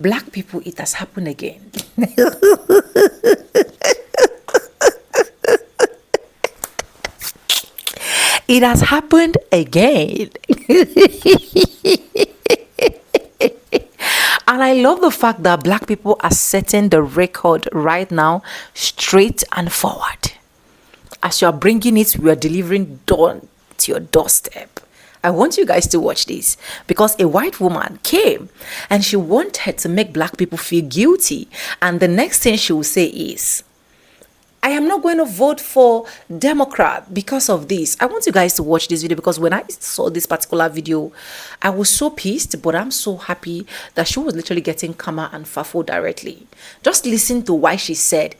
Black people, it has happened again. It has happened again. And I love the fact that black people are setting the record right now, straight and forward. As you are bringing it, we are delivering dawn to your doorstep. I want you guys to watch this because a white woman came and she wanted to make black people feel guilty. And the next thing she will say is, I am not going to vote for Democrat because of this. I want you guys to watch this video because when I saw this particular video, I was so pissed, but I'm so happy that she was literally getting Kama and Fafo directly. Just listen to why she said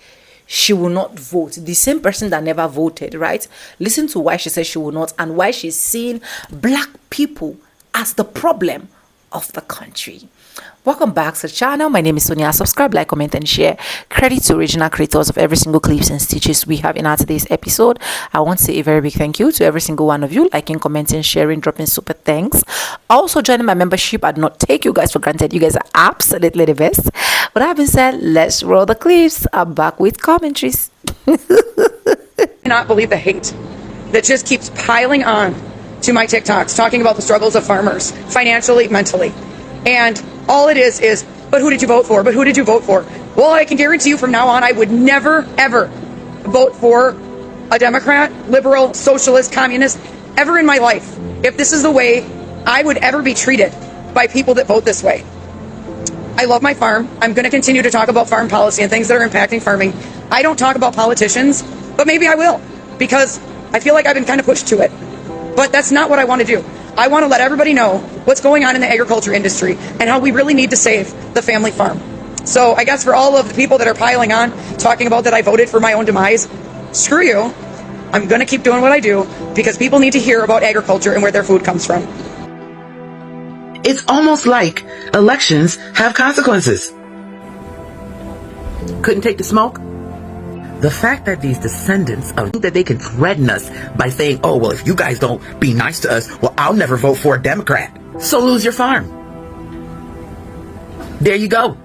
she will not vote. The same person that never voted, right? Listen to why she said she will not and why she's seeing black people as the problem of the country. Welcome back to the channel. My name is Sonia. Subscribe, like, comment, and share. Credit to original creators of every single clips and stitches we have in our today's episode. I want to say a very big thank you to every single one of you, liking, commenting, sharing, dropping super thanks. Also joining my membership. I do not take you guys for granted. You guys are absolutely the best. With that being said, let's roll the clips. I'm back with commentaries. I cannot believe the hate that just keeps piling on to my TikToks, talking about the struggles of farmers, financially, mentally. And all it is, but who did you vote for? But who did you vote for? Well, I can guarantee you from now on, I would never, ever vote for a Democrat, liberal, socialist, communist, ever in my life. If this is the way I would ever be treated by people that vote this way. I love my farm. I'm going to continue to talk about farm policy and things that are impacting farming. I don't talk about politicians, but maybe I will, because I feel like I've been kind of pushed to it. But that's not what I want to do. I want to let everybody know what's going on in the agriculture industry and how we really need to save the family farm. So I guess for all of the people that are piling on, talking about that I voted for my own demise, screw you. I'm going to keep doing what I do because people need to hear about agriculture and where their food comes from. It's almost like elections have consequences. Couldn't take the smoke? The fact that these descendants of that they can threaten us by saying, oh, well, if you guys don't be nice to us, well, I'll never vote for a Democrat. So lose your farm. There you go.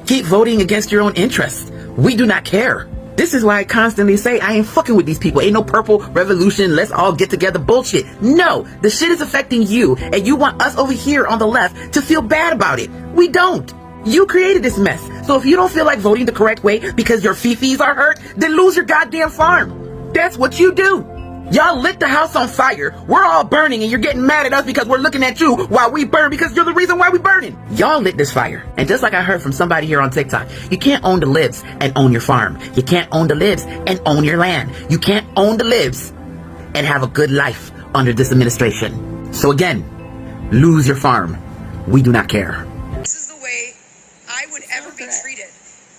Keep voting against your own interests. We do not care. This is why I constantly say I ain't fucking with these people. Ain't no purple revolution. Let's all get together bullshit. No, the shit is affecting you and you want us over here on the left to feel bad about it. We don't. You created this mess. So if you don't feel like voting the correct way because your fifis are hurt, then lose your goddamn farm. That's what you do. Y'all lit the house on fire. We're all burning and you're getting mad at us because we're looking at you while we burn because you're the reason why we burning. Y'all lit this fire. And just like I heard from somebody here on TikTok, you can't own the libs and own your farm. You can't own the libs and own your land. You can't own the libs and have a good life under this administration. So again, lose your farm. We do not care. This is the way I would ever be treated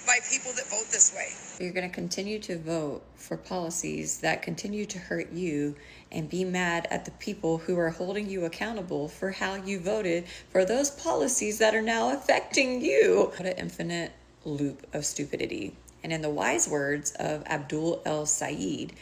by people that vote this way. You're going to continue to vote for policies that continue to hurt you and be mad at the people who are holding you accountable for how you voted for those policies that are now affecting you. What an infinite loop of stupidity. And in the wise words of Abdul El Sayed,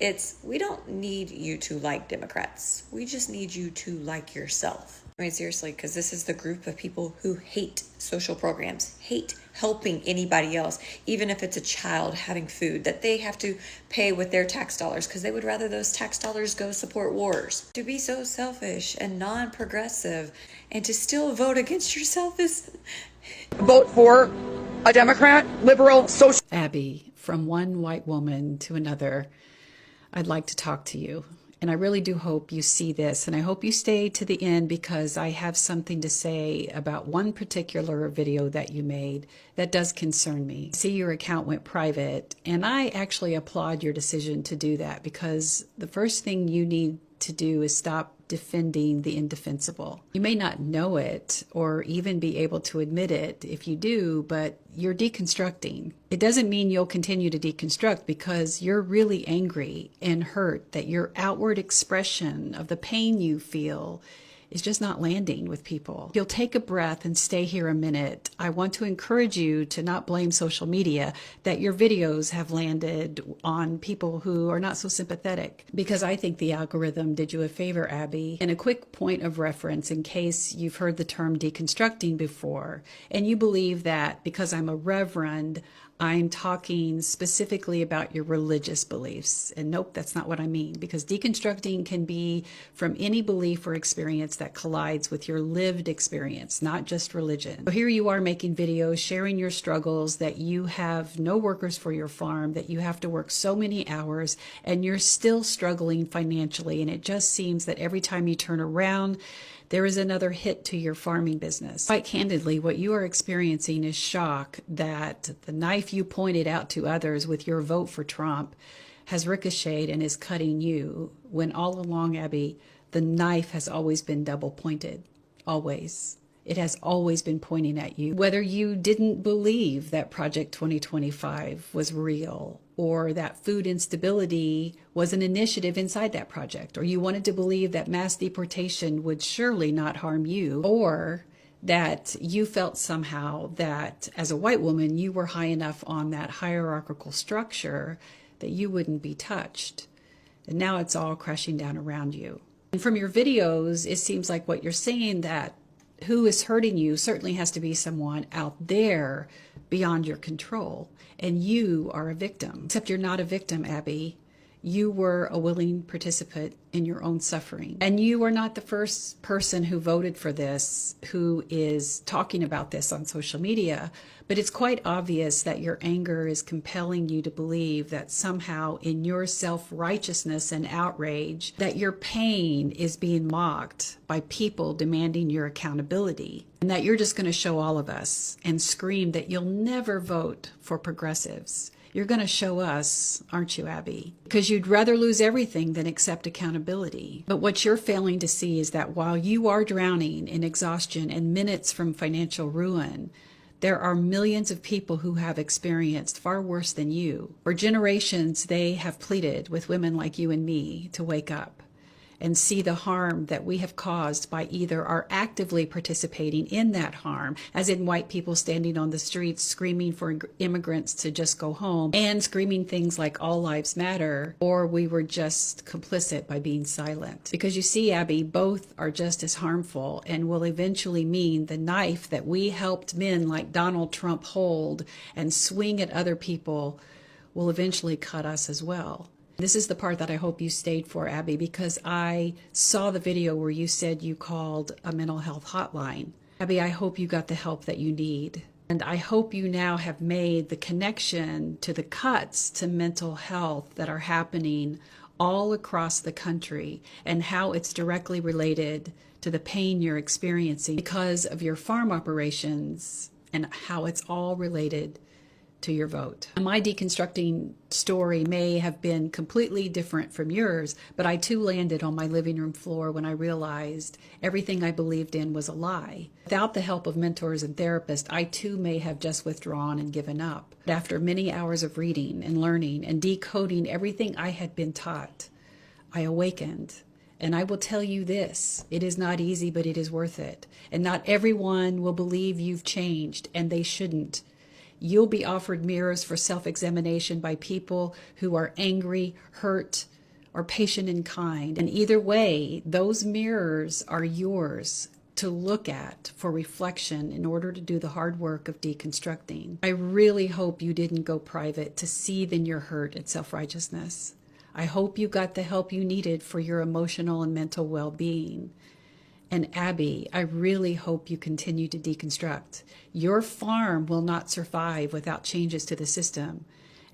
it's, we don't need you to like Democrats. We just need you to like yourself. I mean, seriously, because this is the group of people who hate social programs, hate helping anybody else, even if it's a child having food that they have to pay with their tax dollars because they would rather those tax dollars go support wars. To be so selfish and non-progressive and to still vote against yourself is... Vote for a Democrat, liberal, social... Abby, from one white woman to another, I'd like to talk to you. And I really do hope you see this, and I hope you stay to the end because I have something to say about one particular video that you made that does concern me. I see your account went private, and I actually applaud your decision to do that because the first thing you need to do is stop defending the indefensible. You may not know it or even be able to admit it if you do, but you're deconstructing. It doesn't mean you'll continue to deconstruct because you're really angry and hurt that your outward expression of the pain you feel is just not landing with people. If you'll take a breath and stay here a minute, I want to encourage you to not blame social media that your videos have landed on people who are not so sympathetic, because I think the algorithm did you a favor, Abby. And a quick point of reference in case you've heard the term deconstructing before, and you believe that because I'm a reverend, I'm talking specifically about your religious beliefs. And nope, that's not what I mean, because deconstructing can be from any belief or experience that collides with your lived experience, not just religion. So here you are making videos, sharing your struggles, that you have no workers for your farm, that you have to work so many hours, and you're still struggling financially. And it just seems that every time you turn around, there is another hit to your farming business. Quite candidly, what you are experiencing is shock that the knife you pointed out to others with your vote for Trump has ricocheted and is cutting you, when all along, Abby, the knife has always been double pointed. Always. It has always been pointing at you. Whether you didn't believe that Project 2025 was real, or that food instability was an initiative inside that project, or you wanted to believe that mass deportation would surely not harm you, or that you felt somehow that as a white woman you were high enough on that hierarchical structure that you wouldn't be touched. And now it's all crashing down around you. And from your videos, it seems like what you're saying, that who is hurting you certainly has to be someone out there beyond your control, and you are a victim. Except you're not a victim, Abby. You were a willing participant in your own suffering. And you are not the first person who voted for this who is talking about this on social media, but it's quite obvious that your anger is compelling you to believe that somehow in your self-righteousness and outrage, that your pain is being mocked by people demanding your accountability, and that you're just going to show all of us and scream that you'll never vote for progressives. You're going to show us, aren't you, Abby? Because you'd rather lose everything than accept accountability. But what you're failing to see is that while you are drowning in exhaustion and minutes from financial ruin, there are millions of people who have experienced far worse than you. For generations, they have pleaded with women like you and me to wake up and see the harm that we have caused by either our actively participating in that harm, as in white people standing on the streets screaming for immigrants to just go home and screaming things like all lives matter, or we were just complicit by being silent. Because you see, Abby, both are just as harmful and will eventually mean the knife that we helped men like Donald Trump hold and swing at other people will eventually cut us as well. This is the part that I hope you stayed for, Abby, because I saw the video where you said you called a mental health hotline. Abby, I hope you got the help that you need. And I hope you now have made the connection to the cuts to mental health that are happening all across the country, and how it's directly related to the pain you're experiencing because of your farm operations, and how it's all related to your vote. My deconstructing story may have been completely different from yours, but I too landed on my living room floor when I realized everything I believed in was a lie. Without the help of mentors and therapists, I too may have just withdrawn and given up. But after many hours of reading and learning and decoding everything I had been taught, I awakened. And I will tell you this, it is not easy, but it is worth it. And not everyone will believe you've changed, and they shouldn't. You'll be offered mirrors for self-examination by people who are angry, hurt, or patient and kind. And either way, those mirrors are yours to look at for reflection in order to do the hard work of deconstructing. I really hope you didn't go private to seethe in your hurt and self-righteousness. I hope you got the help you needed for your emotional and mental well-being. And Abby, I really hope you continue to deconstruct. Your farm will not survive without changes to the system.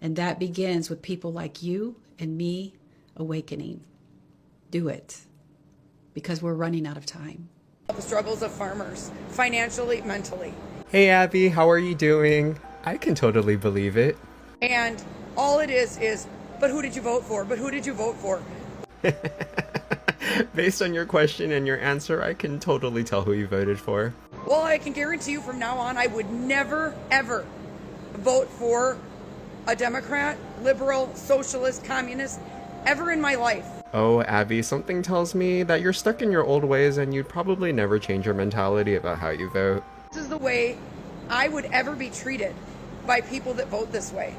And that begins with people like you and me awakening. Do it, because we're running out of time. The struggles of farmers, financially, mentally. Hey Abby, how are you doing? I can totally believe it. And all it is, but who did you vote for? But who did you vote for? Based on your question and your answer, I can totally tell who you voted for. Well, I can guarantee you from now on, I would never, ever vote for a Democrat, liberal, socialist, communist, ever in my life. Oh, Abby, something tells me that you're stuck in your old ways and you'd probably never change your mentality about how you vote. This is the way I would ever be treated by people that vote this way.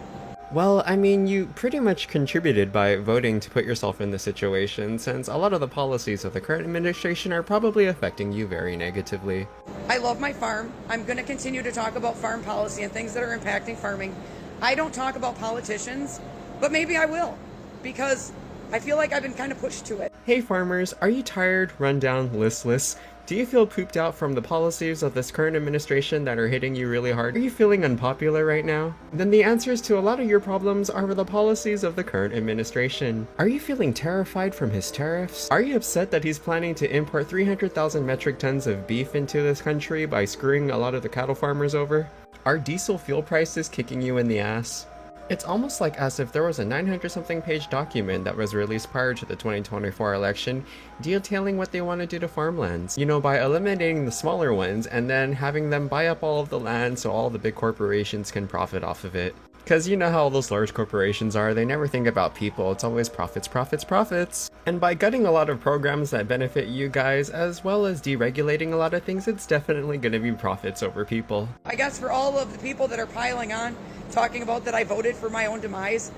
Well, I mean, you pretty much contributed by voting to put yourself in this situation, since a lot of the policies of the current administration are probably affecting you very negatively. I love my farm. I'm going to continue to talk about farm policy and things that are impacting farming. I don't talk about politicians, but maybe I will, because I feel like I've been kind of pushed to it. Hey farmers, are you tired, run down, listless? Do you feel pooped out from the policies of this current administration that are hitting you really hard? Are you feeling unpopular right now? Then the answers to a lot of your problems are the policies of the current administration. Are you feeling terrified from his tariffs? Are you upset that he's planning to import 300,000 metric tons of beef into this country by screwing a lot of the cattle farmers over? Are diesel fuel prices kicking you in the ass? It's almost like as if there was a 900-something page document that was released prior to the 2024 election detailing what they want to do to farmlands. You know, by eliminating the smaller ones and then having them buy up all of the land so all the big corporations can profit off of it. Because you know how those large corporations are, they never think about people, it's always profits, profits, profits. And by gutting a lot of programs that benefit you guys, as well as deregulating a lot of things, it's definitely going to be profits over people. I guess for all of the people that are piling on, talking about that I voted for my own demise,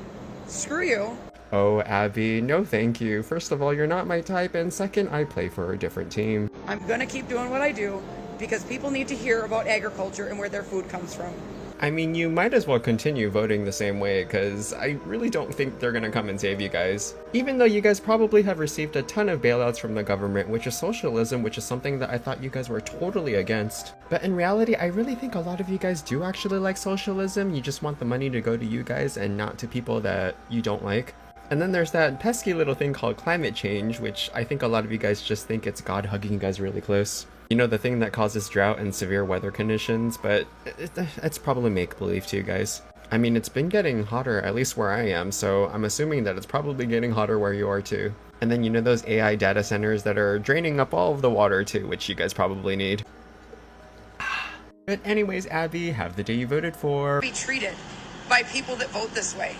screw you. Oh, Abby, no thank you. First of all, you're not my type, and second, I play for a different team. I'm going to keep doing what I do because people need to hear about agriculture and where their food comes from. I mean, you might as well continue voting the same way, because I really don't think they're gonna come and save you guys. Even though you guys probably have received a ton of bailouts from the government, which is socialism, which is something that I thought you guys were totally against. But in reality, I really think a lot of you guys do actually like socialism. You just want the money to go to you guys and not to people that you don't like. And then there's that pesky little thing called climate change, which I think a lot of you guys just think it's God hugging you guys really close. You know, the thing that causes drought and severe weather conditions, but it's probably make-believe to you guys. I mean, it's been getting hotter, at least where I am, so I'm assuming that it's probably getting hotter where you are too. And then you know those AI data centers that are draining up all of the water too, which you guys probably need. But anyways, Abby, have the day you voted for. Be treated by people that vote this way.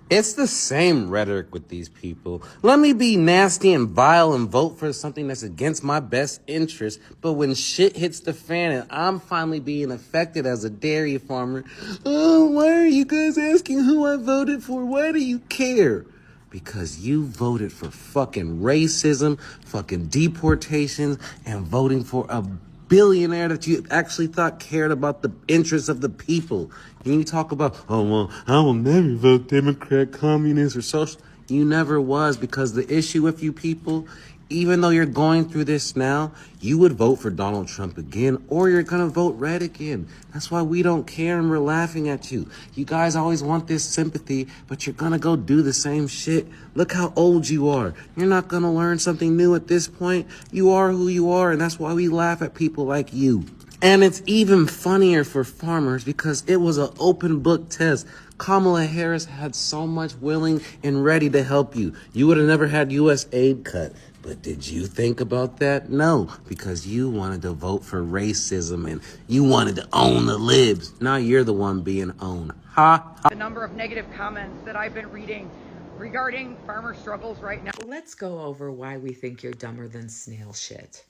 It's the same rhetoric with these people. Let me be nasty and vile and vote for something that's against my best interest. But when shit hits the fan and I'm finally being affected as a dairy farmer, oh, why are you guys asking who I voted for? Why do you care? Because you voted for fucking racism, fucking deportations, and voting for a billionaire that you actually thought cared about the interests of the people. And you talk about, oh, well, I will never vote Democrat, communist, or social. You never was, because the issue with you people, even though you're going through this now, you would vote for Donald Trump again, or you're going to vote red again. That's why we don't care and we're laughing at you. You guys always want this sympathy, but you're going to go do the same shit. Look how old you are. You're not going to learn something new at this point. You are who you are, and that's why we laugh at people like you. And it's even funnier for farmers because it was an open book test. Kamala Harris had so much willing and ready to help you. You would have never had U.S. aid cut. But did you think about that? No, because you wanted to vote for racism and you wanted to own the libs. Now you're the one being owned. Ha! The number of negative comments that I've been reading regarding farmer struggles right now. Let's go over why we think you're dumber than snail shit.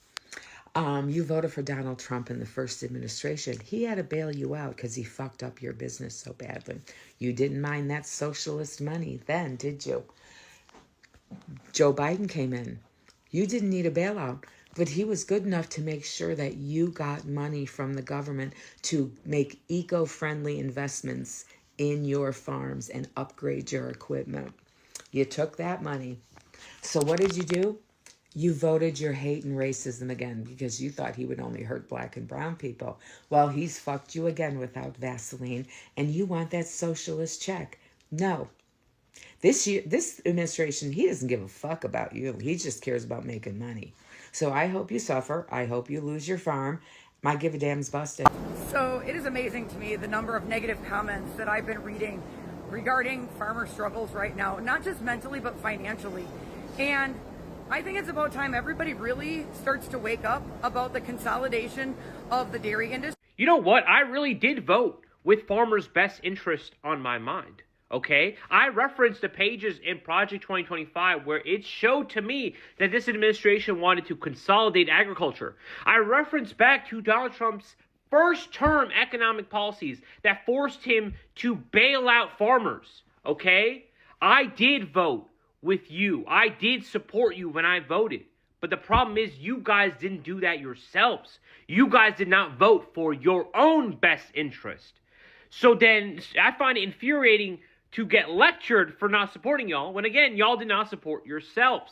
You voted for Donald Trump in the first administration. He had to bail you out because he fucked up your business so badly. You didn't mind that socialist money then, did you? Joe Biden came in. You didn't need a bailout, but he was good enough to make sure that you got money from the government to make eco-friendly investments in your farms and upgrade your equipment. You took that money. So what did you do? You voted your hate and racism again because you thought he would only hurt black and brown people. Well, he's fucked you again without Vaseline, and you want that socialist check. No. This administration, he doesn't give a fuck about you. He just cares about making money. So I hope you suffer. I hope you lose your farm. My give a damn's busted. So it is amazing to me the number of negative comments that I've been reading regarding farmer struggles right now, not just mentally, but financially. And I think it's about time everybody really starts to wake up about the consolidation of the dairy industry. You know what? I really did vote with farmers' best interest on my mind. Okay? I referenced the pages in Project 2025 where it showed to me that this administration wanted to consolidate agriculture. I referenced back to Donald Trump's first term economic policies that forced him to bail out farmers. Okay? I did vote with you. I did support you when I voted. But the problem is you guys didn't do that yourselves. You guys did not vote for your own best interest. So then I find it infuriating to get lectured for not supporting y'all when, again, y'all did not support yourselves.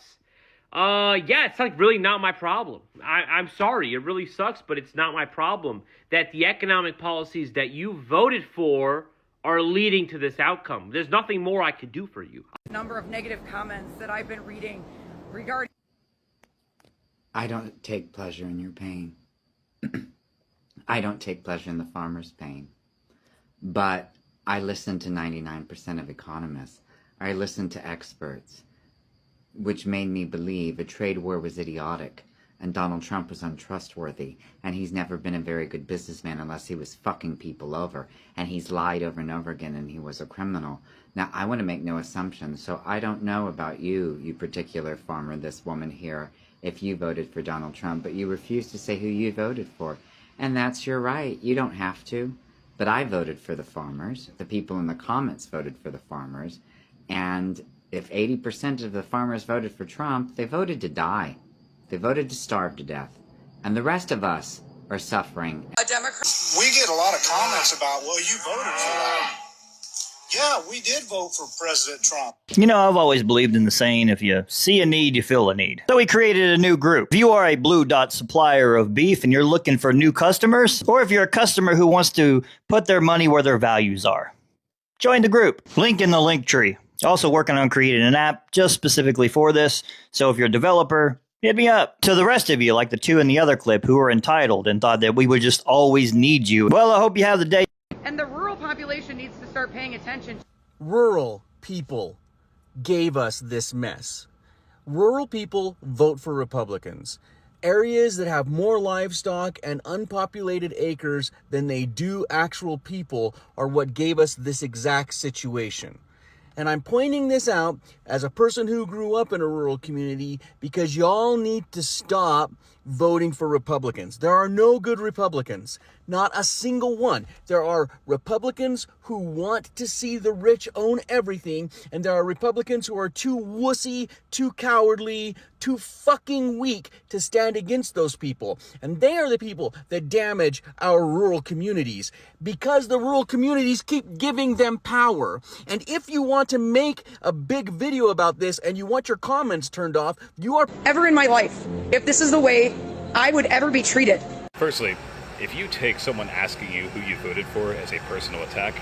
Yeah, it's like really not my problem. I'm sorry, it really sucks, but it's not my problem that the economic policies that you voted for are leading to this outcome. There's nothing more I could do for you. Number of negative comments that I've been reading regarding. I don't take pleasure in your pain. I don't take pleasure in the farmer's pain. But I listen to 99% of economists. I listen to experts, which made me believe a trade war was idiotic and Donald Trump was untrustworthy, and he's never been a very good businessman unless he was fucking people over, and he's lied over and over again, and he was a criminal. Now, I want to make no assumptions, so I don't know about you, you particular farmer, this woman here, if you voted for Donald Trump, but you refuse to say who you voted for. And that's your right. You don't have to. But I voted for the farmers. The people in the comments voted for the farmers. And if 80% of the farmers voted for Trump, they voted to die. They voted to starve to death. And the rest of us are suffering. A Democrat. We get a lot of comments about, well, you voted for that. Yeah, we did vote for President Trump. You know, I've always believed in the saying, if you see a need, you fill a need. So we created a new group. If you are a Blue Dot supplier of beef and you're looking for new customers, or if you're a customer who wants to put their money where their values are, join the group. Link in the link tree. Also working on creating an app just specifically for this. So if you're a developer, hit me up. To the rest of you, like the two in the other clip who were entitled and thought that we would just always need you, well, I hope you have the day. And the rural population needs to start paying attention. Rural people gave us this mess. Rural people vote for Republicans. Areas that have more livestock and unpopulated acres than they do actual people are what gave us this exact situation. And I'm pointing this out as a person who grew up in a rural community because y'all need to stop voting for Republicans. There are no good Republicans. Not a single one. There are Republicans who want to see the rich own everything, and there are Republicans who are too wussy, too cowardly, too fucking weak to stand against those people. And they are the people that damage our rural communities because the rural communities keep giving them power. And if you want to make a big video about this and you want your comments turned off, you are Ever in my life, if this is the way I would ever be treated. Firstly, if you take someone asking you who you voted for as a personal attack,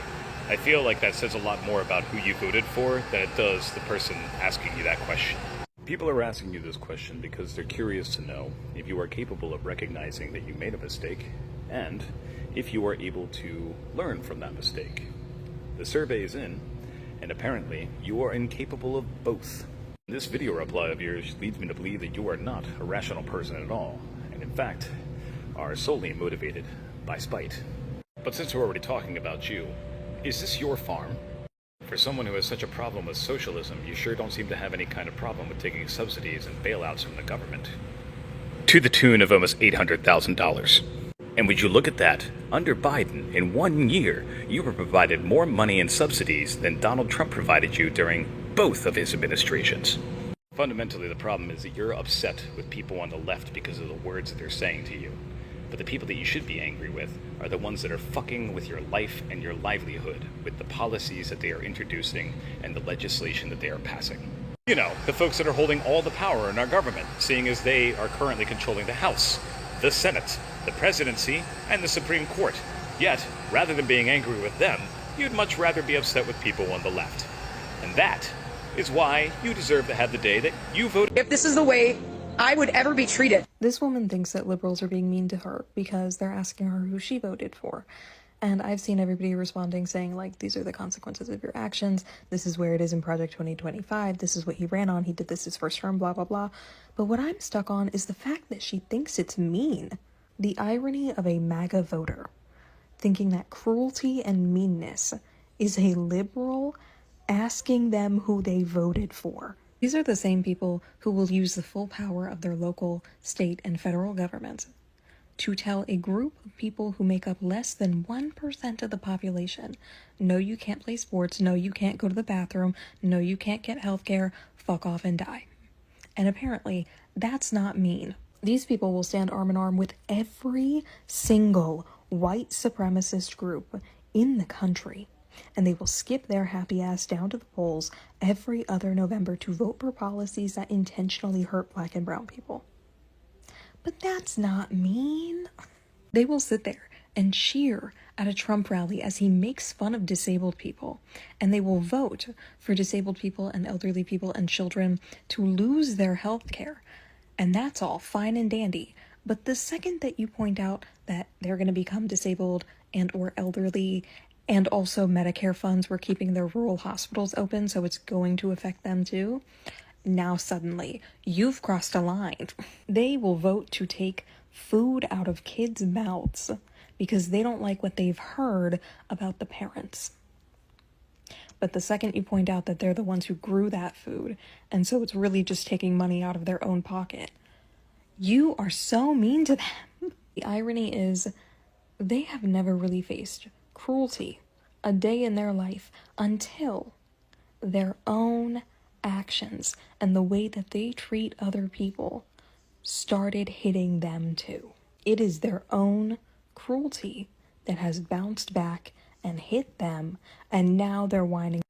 I feel like that says a lot more about who you voted for than it does the person asking you that question. People are asking you this question because they're curious to know if you are capable of recognizing that you made a mistake and if you are able to learn from that mistake. The survey is in, and apparently you are incapable of both. This video reply of yours leads me to believe that you are not a rational person at all, and in fact, are solely motivated by spite. But since we're already talking about you, is this your farm? For someone who has such a problem with socialism, you sure don't seem to have any kind of problem with taking subsidies and bailouts from the government. To the tune of almost $800,000. And would you look at that? Under Biden, in 1 year, you were provided more money in subsidies than Donald Trump provided you during both of his administrations. Fundamentally, the problem is that you're upset with people on the left because of the words that they're saying to you. But the people that you should be angry with are the ones that are fucking with your life and your livelihood, with the policies that they are introducing and the legislation that they are passing. You know, the folks that are holding all the power in our government, seeing as they are currently controlling the House, the Senate, the presidency, and the Supreme Court. Yet, rather than being angry with them, you'd much rather be upset with people on the left. And that is why you deserve to have the day that you voted. If this is the way I would ever be treated. This woman thinks that liberals are being mean to her because they're asking her who she voted for. And I've seen everybody responding saying, like, these are the consequences of your actions. This is where it is in Project 2025. This is what he ran on. He did this his first term, blah, blah, blah. But what I'm stuck on is the fact that she thinks it's mean. The irony of a MAGA voter thinking that cruelty and meanness is a liberal asking them who they voted for. These are the same people who will use the full power of their local, state, and federal governments to tell a group of people who make up less than 1% of the population, no, you can't play sports, no, you can't go to the bathroom, no, you can't get healthcare, fuck off and die. And apparently, that's not mean. These people will stand arm in arm with every single white supremacist group in the country, and they will skip their happy ass down to the polls every other November to vote for policies that intentionally hurt black and brown people. But that's not mean. They will sit there and cheer at a Trump rally as he makes fun of disabled people, and they will vote for disabled people and elderly people and children to lose their health care. And that's all fine and dandy. But the second that you point out that they're going to become disabled and or elderly, and also Medicare funds were keeping their rural hospitals open, so it's going to affect them too, now suddenly you've crossed a line. They will vote to take food out of kids' mouths because they don't like what they've heard about the parents. But the second you point out that they're the ones who grew that food, and so it's really just taking money out of their own pocket, you are so mean to them. The irony is, they have never really faced cruelty a day in their life until their own actions and the way that they treat other people started hitting them too. It is their own cruelty that has bounced back and hit them, and now they're whining.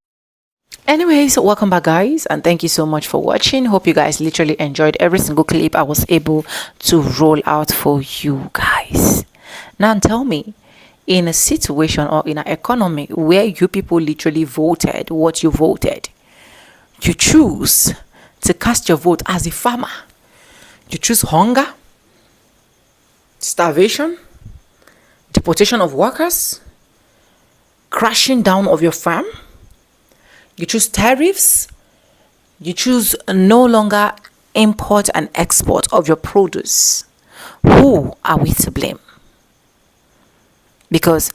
Anyways, welcome back, guys, and thank you so much for watching. Hope you guys literally enjoyed every single clip I was able to roll out for you guys. Now tell me, in a situation or in an economy where you people literally voted what you voted, you choose to cast your vote as a farmer, you choose hunger, starvation, deportation of workers, crashing down of your farm, you choose tariffs, you choose no longer import and export of your produce. Who are we to blame? Because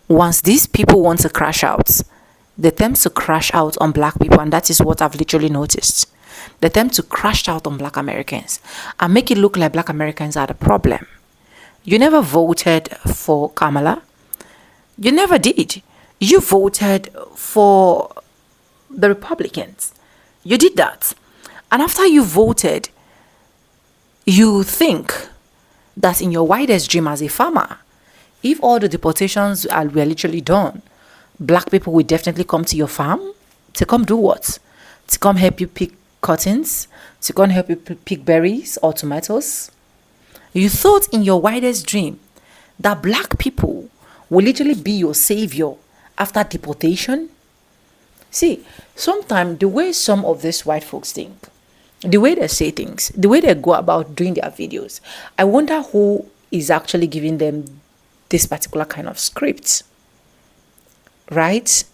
once these people want to crash out, they tend to crash out on black people, and that is what I've literally noticed. They tend to crash out on black Americans and make it look like black Americans are the problem. You never voted for Kamala. You never did. You voted for the Republicans. You did that. And after you voted, you think that in your widest dream as a farmer, if all the deportations were literally done, black people will definitely come to your farm to come do what? To come help you pick cottons, to come help you pick berries or tomatoes. You thought in your widest dream that black people will literally be your savior after deportation. See, sometimes the way some of these white folks think, the way they say things, the way they go about doing their videos, I wonder who is actually giving them this particular kind of script, right?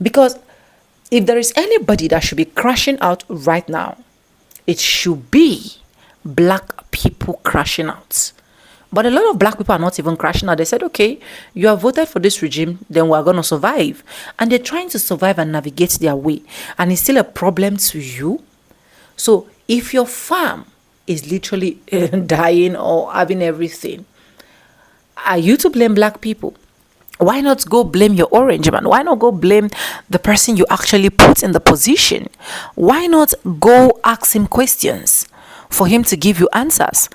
Because if there is anybody that should be crashing out right now, it should be black people crashing out. But a lot of black people are not even crashing out. They said, okay, you have voted for this regime, then we're going to survive. And they're trying to survive and navigate their way. And it's still a problem to you. So if your farm is literally dying or having everything, are you to blame black people? Why not go blame your orange man? Why not go blame the person you actually put in the position? Why not go ask him questions for him to give you answers?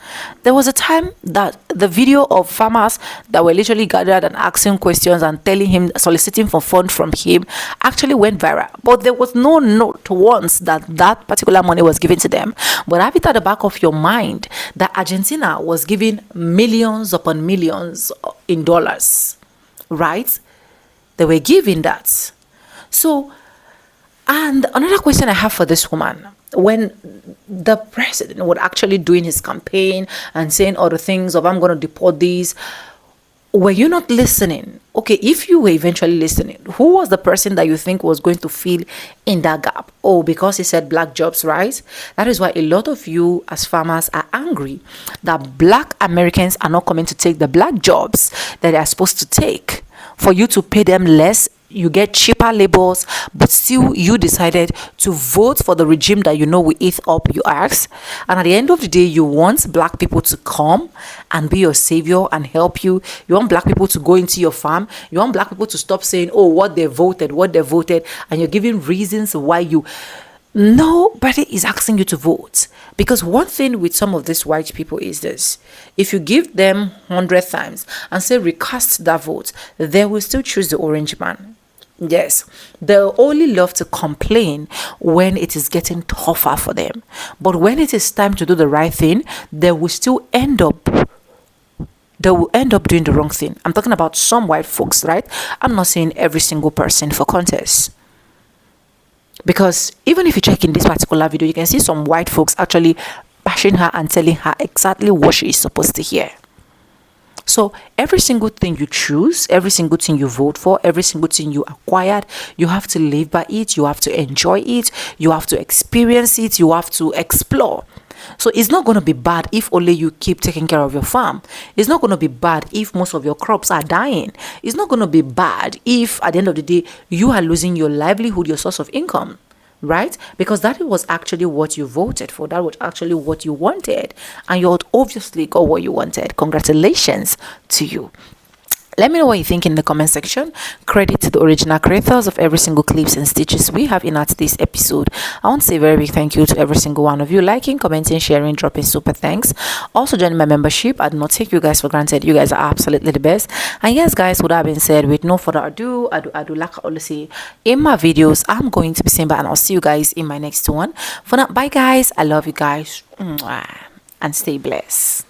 There was a time that the video of farmers that were literally gathered and asking questions and telling him, soliciting for funds from him, actually went viral. But there was no note once that that particular money was given to them. But have it at the back of your mind that Argentina was giving millions upon millions in dollars, right? They were giving that. So, and another question I have for this woman, when the president was actually doing his campaign and saying all the things of I'm going to deport these, were you not listening? Okay, if you were eventually listening, who was the person that you think was going to fill in that gap? Oh, because he said black jobs, right? That is why a lot of you as farmers are angry that black Americans are not coming to take the black jobs that they are supposed to take for you to pay them less you get cheaper labels, but still you decided to vote for the regime that you know will eat up your ass. And at the end of the day, you want black people to come and be your savior and help you. You want black people to go into your farm. You want black people to stop saying, oh, what they voted, and you're giving reasons why you. Nobody is asking you to vote. Because one thing with some of these white people is this: if you give them 100 times and say recast that vote, they will still choose the orange man. Yes, they'll only love to complain when it is getting tougher for them. But when it is time to do the right thing, they will end up doing the wrong thing. I'm talking about some white folks, right? I'm not saying every single person for contest. Because even if you check in this particular video, you can see some white folks actually bashing her and telling her exactly what she is supposed to hear. So every single thing you choose, every single thing you vote for, every single thing you acquired, you have to live by it, you have to enjoy it, you have to experience it, you have to explore. So it's not going to be bad if only you keep taking care of your farm. It's not going to be bad if most of your crops are dying. It's not going to be bad if at the end of the day you are losing your livelihood, your source of income, right? Because that was actually what you voted for. That was actually what you wanted. And you obviously got what you wanted. Congratulations to you. Let me know what you think in the comment section. Credit to the original creators of every single clips and stitches we have in at this episode. I want to say a very big thank you to every single one of you. Liking, commenting, sharing, dropping super thanks. Also joining my membership. I do not take you guys for granted. You guys are absolutely the best. And yes, guys, with that being said, with no further ado, I do like I always say in my videos, I'm going to be saying bye, and I'll see you guys in my next one. For now, bye guys. I love you guys. Mwah. And stay blessed.